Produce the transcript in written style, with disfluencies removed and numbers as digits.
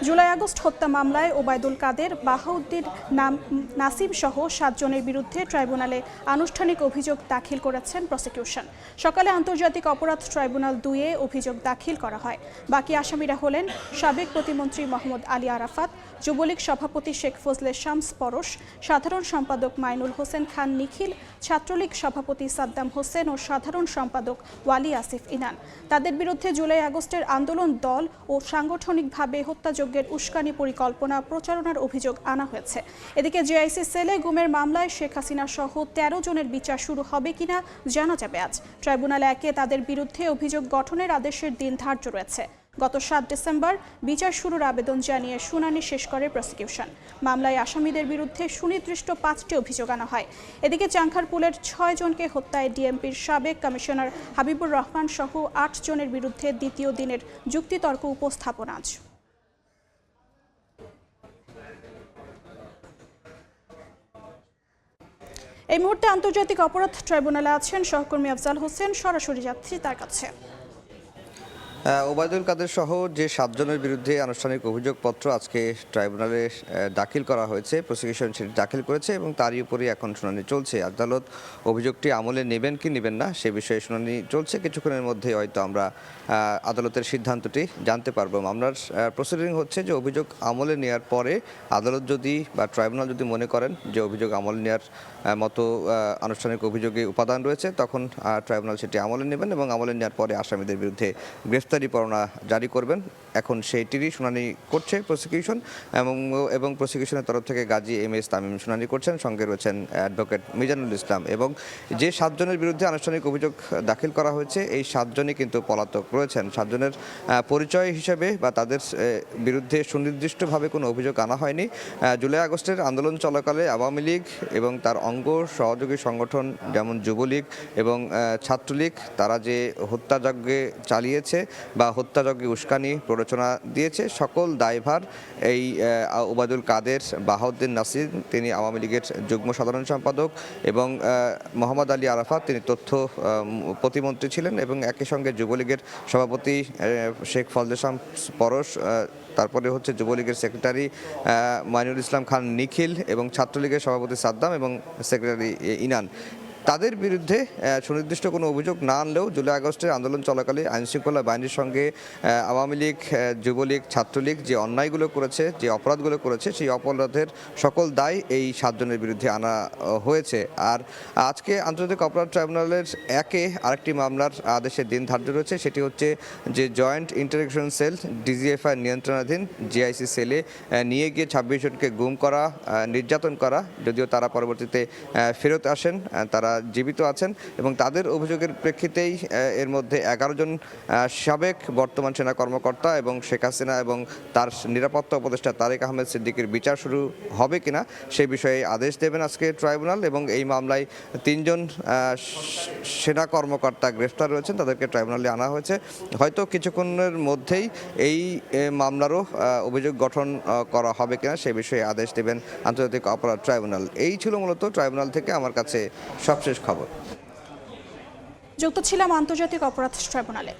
July August হত্যা মামলায় ওবায়দুল কাদের, বাহাউদ্দিন নাসিম সহ 7 জনের বিরুদ্ধে ট্রাইব্যুনালে আনুষ্ঠানিক অভিযোগ দাখিল করেছেন প্রসিকিউশন। সকালে আন্তর্জাতিক অপরাধ ট্রাইব্যুনাল 2-এ অভিযোগ দাখিল করা হয়। বাকি আসামিরা হলেন সাবেক প্রতিমন্ত্রী মোহাম্মদ আলী আরাফাত, যুবলীগ সভাপতি শেখ ফজলে শামস পরশ, সাধারণ সম্পাদক মাইনুল হোসেন খান নিখিল, ছাত্রলীগ সভাপতি সাদ্দাম হোসেন ও সাধারণ সম্পাদক ওয়ালি আসিফ ইনান। তাদের বিরুদ্ধে জুলাই আগস্টের আন্দোলন দল ও সাংগঠনিকভাবে হত্যাযজ্ঞের উস্কানি পরিকল্পনা প্রচারণার অভিযোগ আনা হয়েছে। এদিকে জেআইসি সেলে গুমের মামলায় শেখ হাসিনা সহ 13 জনের বিচার শুরু হবে কিনা জানা যাবে আজ। ট্রাইব্যুনাল 1-এ তাদের বিরুদ্ধে অভিযোগ গঠনের আদেশের দিন ধার্য রয়েছে। গত 7 ডিসেম্বর বিচার শুরুর আবেদন জানিয়ে শুনানি শেষ করে প্রসিকিউশন। মামলায় আসামিদের বিরুদ্ধে সুনির্দিষ্ট 5টি অভিযোগ আনা হয়। এদিকে চাংখারপুলের 6 জনকে হত্যায় ডিএমপির সাবেক কমিশনার হাবিবুর রহমান সহ 8 জনের বিরুদ্ধে দ্বিতীয় দিনের যুক্তিতর্ক উপস্থাপন আজ। এই মুহূর্তে আন্তর্জাতিক অপরাধ ট্রাইব্যুনালে আছেন সহকর্মী আফজাল হোসেন, সরাসরি যাচ্ছি তার কাছে। ওবায়দুল কাদের সহ যে 7 জনের বিরুদ্ধে আনুষ্ঠানিক অভিযোগপত্র আজকে ট্রাইব্যুনালে দাখিল করা হয়েছে, প্রসিকিউশন সেটি দাখিল করেছে এবং তারই উপরই এখন শুনানি চলছে। আদালত অভিযোগটি আমলে নেবেন কি নেবেন না সে বিষয়ে শুনানি চলছে। কিছুক্ষণের মধ্যে হয়তো আমরা আদালতের সিদ্ধান্তটি জানতে পারবো। মামলার প্রসিডিং হচ্ছে যে অভিযোগ আমলে নেওয়ার পরে আদালত যদি বা ট্রাইব্যুনাল যদি মনে করেন যে অভিযোগ আমলে নেওয়ার মতো আনুষ্ঠানিক অভিযোগে উপাদান রয়েছে, তখন ট্রাইব্যুনাল সেটি আমলে নেবেন এবং আমলে নেওয়ার পরে আসামিদের বিরুদ্ধে গ্রেফতারি পরোয়ানা জারি করবেন। এখন সেইটিরই শুনানি করছে প্রসিকিউশন এবং প্রসিকিউশনের তরফ থেকে গাজী এম.এস. তামিম শুনানি করছেন, সঙ্গে রয়েছেন অ্যাডভোকেট মিজানুল ইসলাম। এবং যে 7 জনের বিরুদ্ধে আনুষ্ঠানিক অভিযোগ দাখিল করা হয়েছে, এই 7 জনই কিন্তু পলাতক রয়েছেন। 7 জনের পরিচয় হিসেবে বা তাদের বিরুদ্ধে সুনির্দিষ্টভাবে কোনো অভিযোগ আনা হয়নি। জুলাই আগস্টের আন্দোলন চলাকালে আওয়ামী লীগ এবং তার অঙ্গ সহযোগী সংগঠন যেমন যুবলীগ এবং ছাত্রলীগ তারা যে হত্যাযজ্ঞে চালিয়েছে বা হত্যাযজ্ঞে উস্কানি প্ররোচনা দিয়েছে, সকল দায়ভার এই ওবায়দুল কাদের, বাহাউদ্দিন নাসিম তিনি আওয়ামী লীগের যুগ্ম সাধারণ সম্পাদক এবং মোহাম্মদ আলী আরাফাত তিনি তথ্য প্রতিমন্ত্রী ছিলেন এবং একই সঙ্গে যুবলীগের সভাপতি শেখ ফজলে শামস পরশ, তারপরে হচ্ছে যুবলীগের সেক্রেটারি মাইনুল ইসলাম খান নিখিল এবং ছাত্রলীগের সভাপতি সাদ্দাম এবং সেক্রেটারি ইনান। তাদের বিরুদ্ধে সুনির্দিষ্ট কোনো অভিযোগ না আনলেও জুলাই আগস্টের আন্দোলন চলাকালে আইনশৃঙ্খলা বাহিনীর সঙ্গে আওয়ামী লীগ, যুবলীগ, ছাত্রলীগ যে অন্যায়গুলো করেছে, যে অপরাধগুলো করেছে, সেই অপরাধের সকল দায় এই 7 জনের বিরুদ্ধে আনা হয়েছে। আর আজকে আন্তর্জাতিক অপরাধ ট্রাইব্যুনালের 1-এ আরেকটি মামলার আদেশের দিন ধার্য রয়েছে। সেটি হচ্ছে যে জয়েন্ট ইন্টারোগেশন সেল ডিজিএফআই নিয়ন্ত্রণাধীন জেআইসি সেলে নিয়ে গিয়ে 26 জনকে গুম করা, নির্যাতন করা, যদিও তারা পরবর্তীতে ফেরত আসেন, তারা জীবিত আছেন এবং তাদের অভিযোগের প্রেক্ষিতেই এর মধ্যে 11 জন সাবেক বর্তমান সেনা কর্মকর্তা এবং শেখ হাসিনা এবং তার নিরাপত্তা উপদেষ্টা তারেক আহমেদ সিদ্দিকীর বিচার শুরু হবে কিনা সেই বিষয়ে আদেশ দেবেন আজকে ট্রাইব্যুনাল। এবং এই মামলায় 3 জন সেনা কর্মকর্তা গ্রেফতার রয়েছেন, তাদেরকে ট্রাইব্যুনালে আনা হয়েছে। হয়তো কিছুক্ষণের মধ্যেই এই মামলারও অভিযোগ গঠন করা হবে কিনা সে বিষয়ে আদেশ দেবেন আন্তর্জাতিক অপরাধ ট্রাইব্যুনাল। এই ছিল মূলত ট্রাইব্যুনাল থেকে আমার কাছে সবশেষ খবর। যুক্ত ছিলাম আন্তর্জাতিক অপরাধ ট্রাইব্যুনালে।